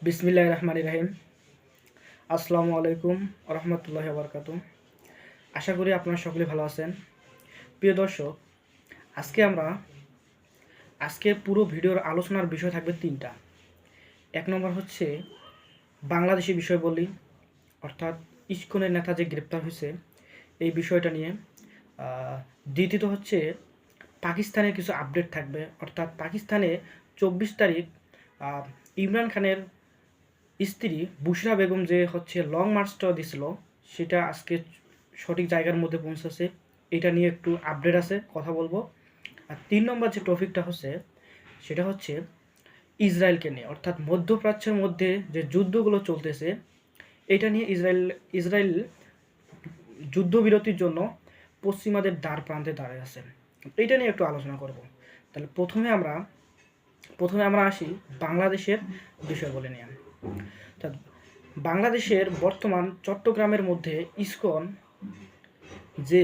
বিসমিল্লাহির রহমানির রহিম। আসসালামু আলাইকুম রহমতুল্লাহি ওয়া বারাকাতুহু। আশা করি আপনারা সকলে ভালো আছেন। প্রিয় দর্শক, আজকে পুরো ভিডিওর আলোচনার বিষয় থাকবে তিনটা। এক নম্বর হচ্ছে বাংলাদেশি বিষয় বলি, অর্থাৎ ইস্কনের নেতা যে গ্রেপ্তার হয়েছে এই বিষয়টা নিয়ে। দ্বিতীয়ত হচ্ছে পাকিস্তানের কিছু আপডেট থাকবে, অর্থাৎ পাকিস্তানে 24 তারিখ ইমরান খানের স্ত্রী বুশরা বেগম যে হচ্ছে লং মার্চটা দিছিল সেটা আজকে সঠিক জায়গার মধ্যে পৌঁছেছে, এটা নিয়ে একটু আপডেট আছে, কথা বলবো। আর 3 নম্বর যে টপিকটা হচ্ছে সেটা হচ্ছে ইসরায়েলকে নিয়ে, অর্থাৎ মধ্যপ্রাচ্যের মধ্যে যে যুদ্ধগুলো চলতেছে এটা নিয়ে ইসরায়েল যুদ্ধবিরতির জন্য পশ্চিমাদের দ্বার প্রান্তে দাঁড়িয়ে আছে, এইটা নিয়ে একটু আলোচনা করব। তাহলে প্রথমে আমরা আসি বাংলাদেশের বিষয় বলে নিয়ে। বাংলাদেশের বর্তমান চট্টগ্রামের মধ্যে ইসকন যে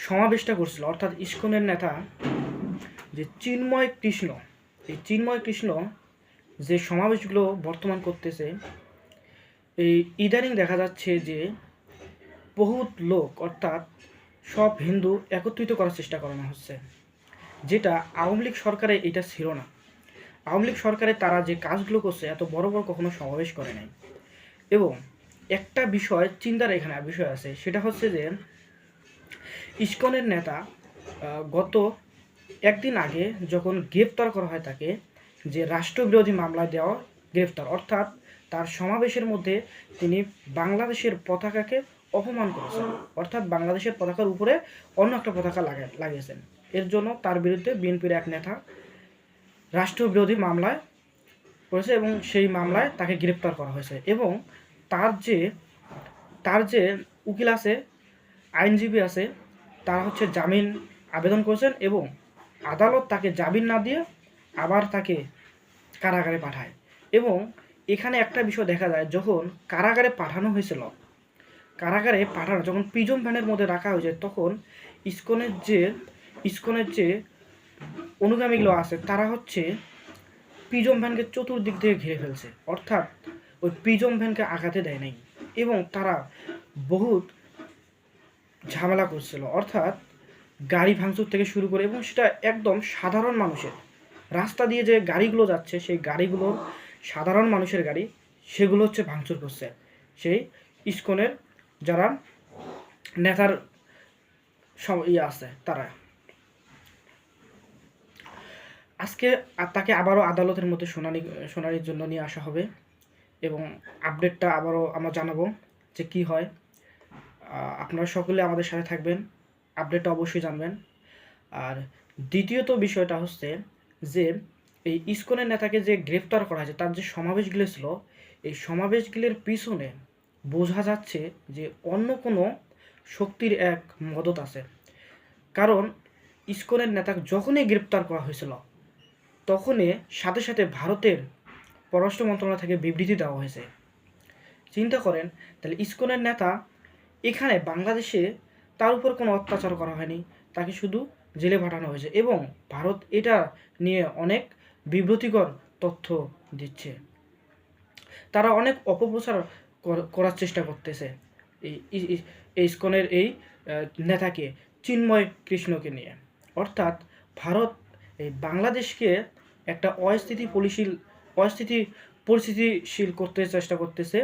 সমাবেশটা করছিল, অর্থাৎ ইসকনের নেতা যে চিন্ময় কৃষ্ণ যে সমাবেশগুলো বর্তমান করতেছে, এই ইদানিং দেখা যাচ্ছে যে বহুত লোক, অর্থাৎ সব হিন্দু একত্রিত করার চেষ্টা করানো হচ্ছে, যেটা আওয়ামী লীগ সরকারে এটা ছিল না। আওয়ামী লীগ সরকারে তারা যে কাজগুলো করছে এত বড় বড় কখনো সমাবেশ করে নাই। এবং একটা বিষয় চিন্তার এখানে বিষয় আছে, সেটা হচ্ছে যে ইসকনের নেতা গত একদিন আগে যখন গ্রেপ্তার করা হয় তাকে, যে রাষ্ট্রবিরোধী মামলায় দেওয়া গ্রেপ্তার, অর্থাৎ তার সমাবেশের মধ্যে তিনি বাংলাদেশের পতাকাকে অপমান করেছেন, অর্থাৎ বাংলাদেশের পতাকার উপরে অন্য একটা পতাকা লাগিয়েছেন। এর জন্য তার বিরুদ্ধে বিএনপির এক নেতা রাষ্ট্রবিরোধী মামলায় করেছে এবং সেই মামলায় তাকে গ্রেপ্তার করা হয়েছে। এবং তার যে উকিল আছে, আইনজীবী আছে, তারা হচ্ছে জামিন আবেদন করেছেন এবং আদালত তাকে জামিন না দিয়ে আবার তাকে কারাগারে পাঠায়। এবং এখানে একটা বিষয় দেখা যায়, যখন কারাগারে পাঠানো হয়েছিল, যখন প্রিজন ভ্যানের মধ্যে রাখা হয়েছে, তখন ইসকনের যে অনুগামীগুলো আছে তারা হচ্ছে প্রিজন ভ্যানকে চতুর্দিক থেকে ঘিরে ফেলছে, অর্থাৎ ওই প্রিজন ভ্যানকে আঘাতে দেয় নাই এবং তারা বহুত ঝামেলা করছিল, অর্থাৎ গাড়ি ভাঙচুর থেকে শুরু করে, এবং সেটা একদম সাধারণ মানুষের রাস্তা দিয়ে যে গাড়িগুলো যাচ্ছে সেই গাড়িগুলো সাধারণ মানুষের গাড়ি, সেগুলো হচ্ছে ভাঙচুর করছে সেই ইসকনের যারা নেতার আছে তারা। আজকে তাকে আবারও আদালতের মধ্যে শুনানির জন্য নিয়ে আসা হবে এবং আপডেটটা আবারও আমরা জানাবো যে কি হয়। আপনারা সকলে আমাদের সাথে থাকবেন, আপডেটটা অবশ্যই জানবেন। আর দ্বিতীয়ত বিষয়টা হচ্ছে যে এই ইসকনের নেতাকে যে গ্রেফতার করা হয়েছে, তার যে সমাবেশগুলো ছিল, এই সমাবেশগুলির পিছনে বোঝা যাচ্ছে যে অন্য কোনো শক্তির এক মদত আছে। কারণ ইসকনের নেতাকে যখনই গ্রেপ্তার করা হয়েছিল তখনই সাথে সাথে ভারতের পররাষ্ট্র মন্ত্রণালয় থেকে বিবৃতি দেওয়া হয়েছে। চিন্তা করেন, তাহলে ইসকনের নেতা এখানে বাংলাদেশে তার উপর কোনো অত্যাচার করা হয়নি, তাকে শুধু জেলে পাঠানো হয়েছে এবং ভারত এটা নিয়ে অনেক বিব্রতিকর তথ্য দিচ্ছে। তারা অনেক অপপ্রচার করার চেষ্টা করতেছে এই ইসকনের এই নেতাকে, চিন্ময় কৃষ্ণকে নিয়ে। অর্থাৎ ভারত এই বাংলাদেশকে একটা পরিস্থিতিশীল করতে চেষ্টা করতেছে,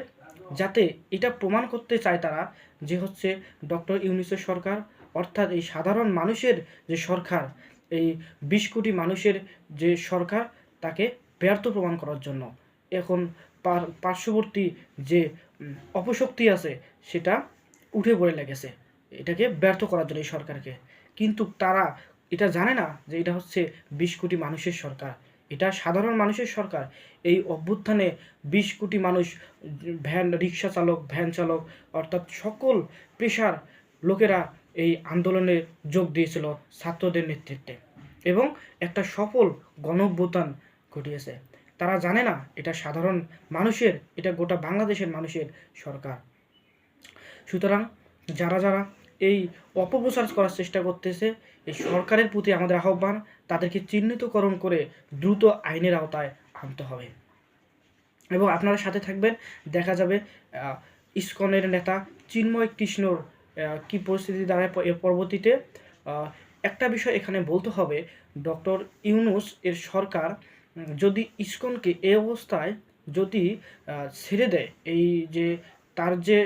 যাতে এটা প্রমাণ করতে চায় তারা যে হচ্ছে ডক্টর ইউনূসের সরকার, অর্থাৎ এই সাধারণ মানুষের যে সরকার, এই 20 কোটি মানুষের যে সরকার, তাকে ব্যর্থ প্রমাণ করার জন্য এখন পার্শ্ববর্তী যে অপশক্তি আছে সেটা উঠে পড়ে লেগেছে এটাকে ব্যর্থ করার জন্য এই সরকারকে। কিন্তু তারা এটা জানে না যে এটা হচ্ছে 20 কোটি মানুষের সরকার, এটা সাধারণ মানুষের সরকার। এই অভ্যুত্থানে 20 কোটি মানুষ, রিক্সা চালক, ভ্যান চালক, অর্থাৎ সকল পেশার লোকেরা এই আন্দোলনে যোগ দিয়েছিল ছাত্রদের নেতৃত্বে এবং একটা সফল গণঅভ্যুত্থান ঘটিয়েছে। তারা জানে না এটা সাধারণ মানুষের, এটা গোটা বাংলাদেশের মানুষের সরকার। সুতরাং যারা এই অপপ্রচার করার চেষ্টা করতেছে, এই সরকারের প্রতি আমাদের আহ্বান, তাদেরকে চিহ্নিতকরণ করে দ্রুত আইনের আওতায় আনতে হবে। এবং আপনারা সাথে থাকবেন। দেখা যাবে ইসকনের নেতা চিন্ময় কৃষ্ণর কী পরিস্থিতি দাঁড়ায় এর পরবর্তীতে। একটা বিষয় এখানে বলতে হবে, ডক্টর ইউনূস এর সরকার যদি ইসকনকে এই অবস্থায় যদি ছেড়ে দেয়, এই যে তার যে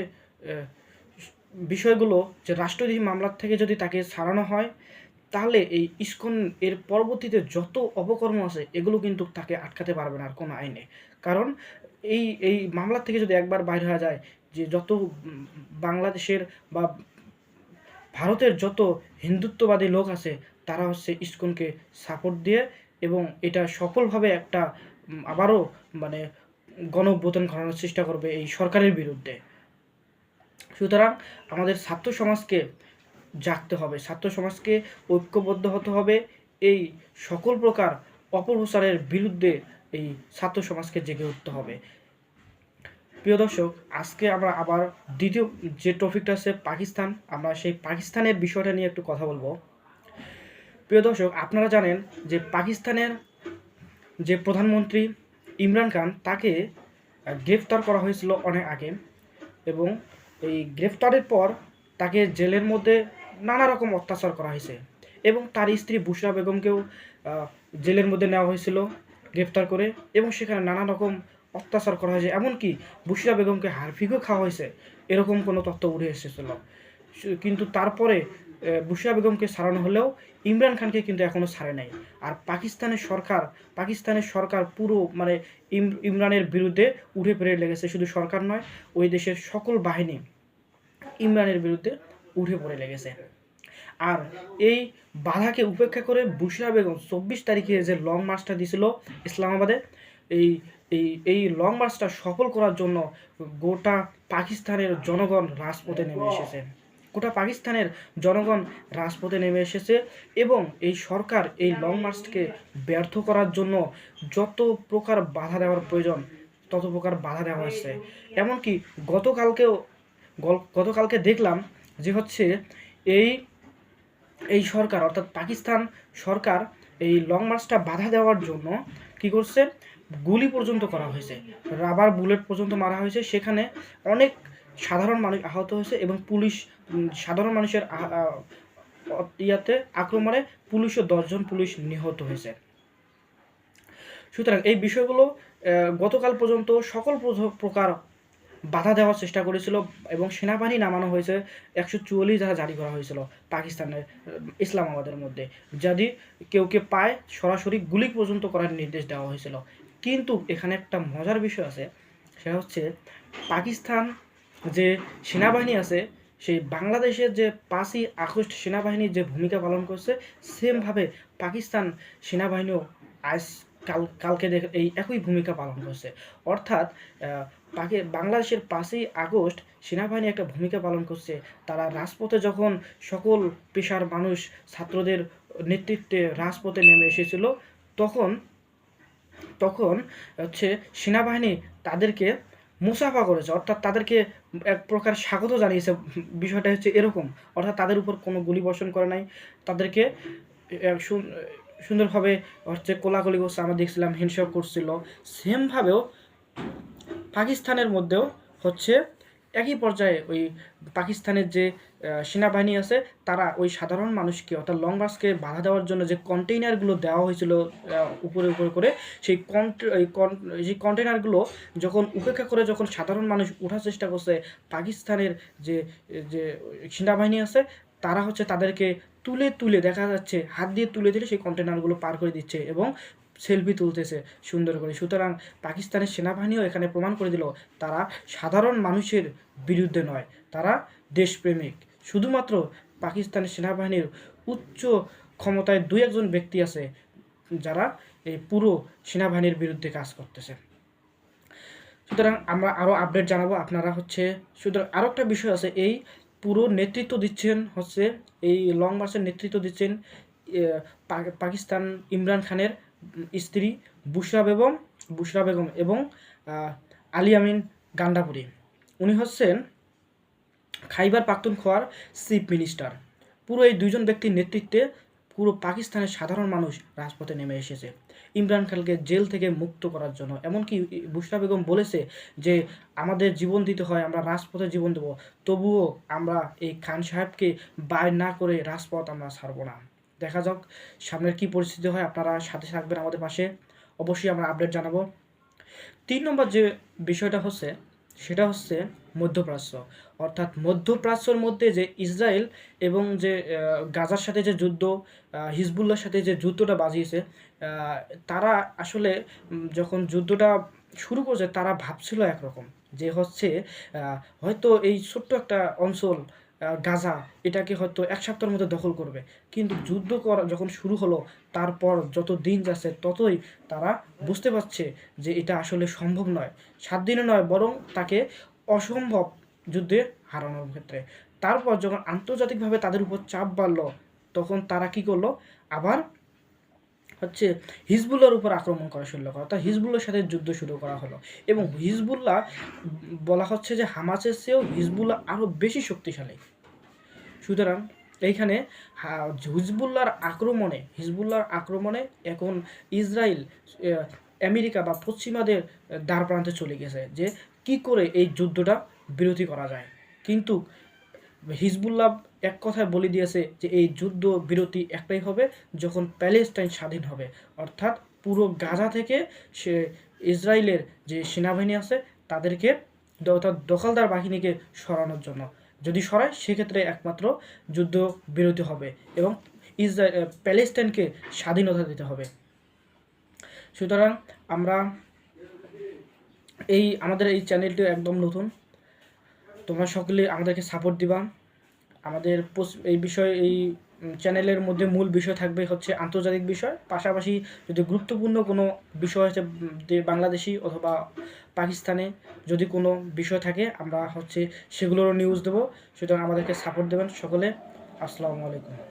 বিষয়গুলো, যে রাষ্ট্রদ্রোহী মামলার থেকে যদি তাকে ছাড়ানো হয়, তাহলে এই ইসকন এর পরবর্তীতে যত অপকর্ম আছে এগুলো কিন্তু তাকে আটকাতে পারবে না আর কোনো আইনে। কারণ এই এই মামলা থেকে যদি একবার বাইর হয়ে যায়, যে যত বাংলাদেশের বা ভারতের যত হিন্দুত্ববাদী লোক আছে তারা হচ্ছে ইসকনকে সাপোর্ট দিয়ে এবং এটা সফলভাবে একটা আবারও মানে গণ অভ্যুত্থান ঘটানোর চেষ্টা করবে এই সরকারের বিরুদ্ধে। সুতরাং আমাদের ছাত্র সমাজকে জাগতে হবে, ছাত্র সমাজকে ঐক্যবদ্ধ হতে হবে, এই সকল প্রকার অপপ্রচারের বিরুদ্ধে এই ছাত্র সমাজকে জেগে উঠতে হবে। প্রিয় দর্শক, আজকে আমরা আবার দ্বিতীয় যে টপিকটা আছে পাকিস্তান, আমরা সেই পাকিস্তানের বিষয়টা নিয়ে একটু কথা বলবো। প্রিয় দর্শক, আপনারা জানেন যে পাকিস্তানের যে প্রধানমন্ত্রী ইমরান খান, তাকে গ্রেফতার করা হয়েছিল অনেক আগে এবং এই গ্রেফতারের পর তাকে জেলের মধ্যে নানা রকম অত্যাচার করা হয়েছে এবং তার স্ত্রী বুশরা বেগমকেও জেলের মধ্যে নেওয়া হয়েছিল গ্রেফতার করে এবং সেখানে নানা রকম অত্যাচার করা হয়েছে, এমনকি বুশরা বেগমকে হারফিকও খাওয়া হয়েছে, এরকম কোনো তথ্য উঠে এসেছিল। কিন্তু তারপরে বুশরা বেগমকে ছাড়ানো হলেও ইমরান খানকে কিন্তু এখনও ছাড়ে নাই। আর পাকিস্তানের সরকার পুরো মানে ইমরানের বিরুদ্ধে উঠে পড়ে লেগেছে। শুধু সরকার নয়, ওই দেশের সকল বাহিনী ইমরানের বিরুদ্ধে উঠে পড়ে লেগেছে। আর এই বাধাকে উপেক্ষা করে বুশরা বেগম 24 তারিখে যে লং মার্চটা দিছিল ইসলামাবাদে, এই এই এই লং মার্চটা সফল করার জন্য গোটা পাকিস্তানের জনগণ রাজপথে নেমে এসেছে। গোটা পাকিস্তানের জনগণ রাজপথে নেমে এসেছে এবং এই সরকার এই লং মার্চকে ব্যর্থ করার জন্য যত প্রকার বাধা দেওয়ার প্রয়োজন তত প্রকার বাধা দেওয়া হচ্ছে। এমনকি গতকালকে দেখলাম যে হচ্ছে এই এই সরকার অর্থাৎ পাকিস্তান সরকার এই লং মার্চটা বাধা দেওয়ার জন্য কি করছে, গুলি পর্যন্ত করা হয়েছে, রাবার বুলেট পর্যন্ত মারা হয়েছে। সেখানে অনেক সাধারণ মানুষ আহত হয়েছে এবং পুলিশ সাধারণ মানুষের আক্রমণে পুলিশও 10 জন পুলিশ নিহত হয়েছে। সুতরাং এই বিষয়গুলো গতকাল পর্যন্ত সকল প্রকার বাধা দেওয়ার চেষ্টা করেছিল এবং সেনাবাহিনী নামানো হয়েছে। 144 ধারা জারি করা হয়েছিল পাকিস্তানের ইসলামাবাদের মধ্যে, যদি কেউকে পায় সরাসরি গুলি পর্যন্ত করার নির্দেশ দেওয়া হয়েছিল। কিন্তু এখানে একটা মজার বিষয় আছে, সেটা হচ্ছে পাকিস্তান যে সেনাবাহিনী আছে, সেই বাংলাদেশের যে 5ই আগস্ট সেনাবাহিনীর যে ভূমিকা পালন করছে, সেমভাবে পাকিস্তান সেনাবাহিনীও কালকে এই একই ভূমিকা পালন করছে। অর্থাৎ বাংলাদেশের 5ই আগস্ট সেনাবাহিনী একটা ভূমিকা পালন করছে। তারা রাজপথে যখন সকল পেশার মানুষ ছাত্রদের নেতৃত্বে রাজপথে নেমে এসেছিল, তখন হচ্ছে সেনাবাহিনী তাদেরকে মুসাফা করেছে, অর্থাৎ তাদেরকে এক প্রকার স্বাগত জানিয়েছে। বিষয়টা হচ্ছে এরকম, অর্থাৎ তাদের উপর কোনো গুলি বর্ষণ করে নাই, তাদেরকে সুন্দরভাবে হচ্ছে কোলাকুলি করছে, আমরা দেখছিলাম হ্যান্ডশেক করছিল। সেমভাবেও পাকিস্তানের মধ্যেও হচ্ছে একই পর্যায়ে ওই পাকিস্তানের যে সেনাবাহিনী আছে, তারা ওই সাধারণ মানুষকে অর্থাৎ লং মার্চকে বাধা দেওয়ার জন্য যে কন্টেইনারগুলো দেওয়া হয়েছিল উপরে করে, সেই কন্টেইনারগুলো যখন উপেক্ষা করে যখন সাধারণ মানুষ ওঠার চেষ্টা করছে, পাকিস্তানের যে যে সেনাবাহিনী আছে তারা হচ্ছে তাদেরকে তুলে দেখা যাচ্ছে হাত দিয়ে তুলে দিলে সেই কন্টেইনারগুলো পার করে দিচ্ছে এবং সেলফি তুলতেছে সুন্দর করে। সুতরাং পাকিস্তানের সেনাবাহিনীও এখানে প্রমাণ করে দিল তারা সাধারণ মানুষের বিরুদ্ধে নয়, তারা দেশপ্রেমিক। শুধুমাত্র পাকিস্তানের সেনাবাহিনীর উচ্চ ক্ষমতায় 2-1 ব্যক্তি আছে যারা এই পুরো সেনাবাহিনীর বিরুদ্ধে কাজ করতেছে। সুতরাং আমরা আরও আপডেট জানাবো আপনারা হচ্ছে। সুতরাং আরও একটা বিষয় আছে, এই পুরো নেতৃত্ব দিচ্ছেন হচ্ছে এই লং মার্চের নেতৃত্ব দিচ্ছেন পাকিস্তান ইমরান খানের স্ত্রী বুশরা বেগম এবং আলী আমিন গান্ডাপুরি। উনি হচ্ছেন খাইবার পাখতুনখোয়ার চিফ মিনিস্টার। পুরো এই 2 ব্যক্তির নেতৃত্বে পুরো পাকিস্তানের সাধারণ মানুষ রাজপথে নেমে এসেছে ইমরান খানকে জেল থেকে মুক্ত করার জন্য। এমনকি বুশরা বেগম বলেছে যে আমাদের জীবন দিতে হয়, আমরা রাজপথে জীবন দেবো, তবুও আমরা এই খান সাহেবকে বাইর না করে রাজপথ আমরা ছাড়বো না। দেখা যাক সামনের কি পরিস্থিতি হয়। আপনারা সাথে থাকবেন আমাদের পাশে, অবশ্যই আমরা আপডেট জানাবো। 3 নম্বর যে বিষয়টা হচ্ছে সেটা হচ্ছে মধ্যপ্রাচ্য। অর্থাৎ মধ্যপ্রাচ্যর মধ্যে যে ইসরায়েল এবং যে গাজার সাথে যে যুদ্ধ, হিজবুল্লার সাথে যে যুদ্ধটা বাজিয়েছে, তারা আসলে যখন যুদ্ধটা শুরু করছে তারা ভাবছিল একরকম যে হচ্ছে হয়তো এই ছোট্ট একটা অঞ্চল গাজা এটাকে হয়তো 1 সপ্তাহের মধ্যে দখল করবে। কিন্তু যুদ্ধ করা যখন শুরু হলো, তারপর যত দিন যাচ্ছে ততই তারা বুঝতে পারছে যে এটা আসলে সম্ভব নয়। 7 দিনে নয়, বরং তাকে অসম্ভব যুদ্ধে হারানোর ক্ষেত্রে। তারপর যখন আন্তর্জাতিকভাবে তাদের উপর চাপ বাড়লো, তখন তারা কি করলো, আবার হচ্ছে হিজবুল্লাহর উপর আক্রমণ করা শুরু করা, অর্থাৎ হিজবুল্লাহর সাথে যুদ্ধ শুরু করা হলো। এবং হিজবুল্লাহ বলা হচ্ছে যে হামাসের চেয়েও হিজবুল্লাহ আরও বেশি শক্তিশালী। সুতরাং এইখানে হিজবুল্লাহর আক্রমণে এখন ইসরায়েল, আমেরিকা বা পশ্চিমাদের দ্বার প্রান্তে চলে গেছে যে কি করে এই যুদ্ধটা বিরতি করা যায়। কিন্তু হিজবুল্লাহ এক কথায় বলে দিয়েছে যে এই যুদ্ধ বিরতি একটাই হবে যখন প্যালেস্টাইন স্বাধীন হবে, অর্থাৎ পুরো গাজা থেকে সে ইসরায়েলের যে সেনাবাহিনী আছে তাদেরকে, অর্থাৎ দখলদার বাহিনীকে সরানোর জন্য। যদি সরায় সেক্ষেত্রে একমাত্র যুদ্ধ বিরতি হবে এবং প্যালেস্টাইনকে স্বাধীনতা দিতে হবে। সুতরাং আমরা আমাদের এই চ্যানেলটি একদম নতুন, তোমরা সকলে আমাদেরকে সাপোর্ট দিবা। আমাদের এই চ্যানেলের মধ্যে মূল বিষয় থাকবে হচ্ছে আন্তর্জাতিক বিষয়, পাশাপাশি যদি গুরুত্বপূর্ণ কোনো বিষয় হচ্ছে বাংলাদেশি অথবা পাকিস্তানে যদি কোনো বিষয় থাকে আমরা হচ্ছে সেগুলোরও নিউজ দেবো। সুতরাং আমাদেরকে সাপোর্ট দেবেন সকলে। আসসালামু আলাইকুম।